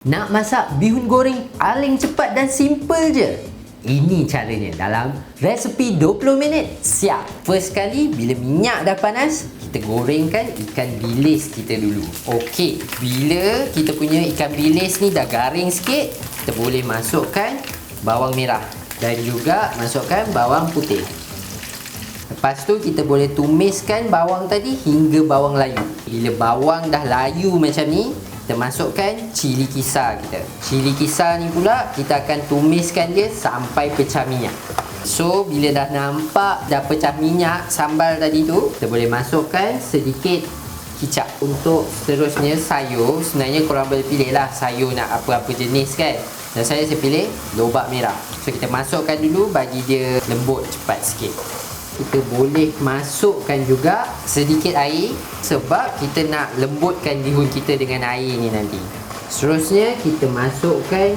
Nak masak bihun goreng paling cepat dan simple je. Ini caranya dalam resepi 20 minit. Siap. First kali bila minyak dah panas, kita gorengkan ikan bilis kita dulu. Okey, bila kita punya ikan bilis ni dah garing sikit, kita boleh masukkan bawang merah dan juga masukkan bawang putih. Lepas tu kita boleh tumiskan bawang tadi hingga bawang layu. Bila bawang dah layu macam ni, kita masukkan cili kisar kita. Cili kisar ni pula kita akan tumiskan dia sampai pecah minyak. So bila dah nampak dah pecah minyak sambal tadi tu, kita boleh masukkan sedikit kicap. Untuk seterusnya sayur, sebenarnya korang boleh pilih lah sayur nak apa-apa jenis kan. Dan saya pilih lobak merah. So kita masukkan dulu bagi dia lembut cepat sikit. Kita boleh masukkan juga sedikit air sebab kita nak lembutkan bihun kita dengan air ni nanti. Seterusnya kita masukkan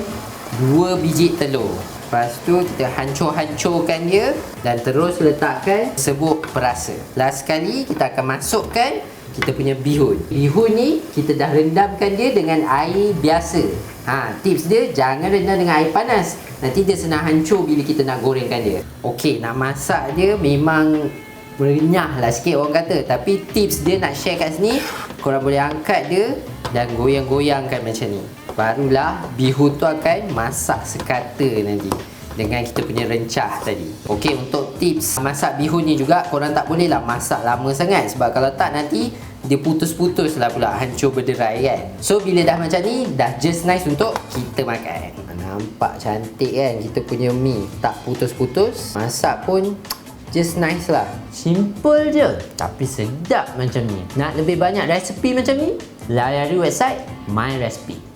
2 biji telur. Lepas tu kita hancur-hancurkan dia dan terus letakkan serbuk perasa. Last sekali kita akan masukkan kita punya bihun. Bihun ni kita dah rendamkan dia dengan air biasa. Tips dia jangan rendam dengan air panas. Nanti dia senang hancur bila kita nak gorengkan dia. Okey, nak masak dia memang renyah lah sikit orang kata. Tapi tips dia nak share kat sini, korang boleh angkat dia dan goyang-goyangkan macam ni. Barulah bihun tu akan masak sekata nanti dengan kita punya rencah tadi. Okey, untuk tips masak bihun ni juga, korang tak boleh lah masak lama sangat. Sebab kalau tak nanti dia putus-putus lah pula, hancur berderai kan. So bila dah macam ni, dah just nice untuk kita makan. Nampak cantik kan kita punya mi, tak putus-putus. Masak pun just nice lah. Simple je tapi sedap macam ni. Nak lebih banyak resepi macam ni, layari website My Recipe.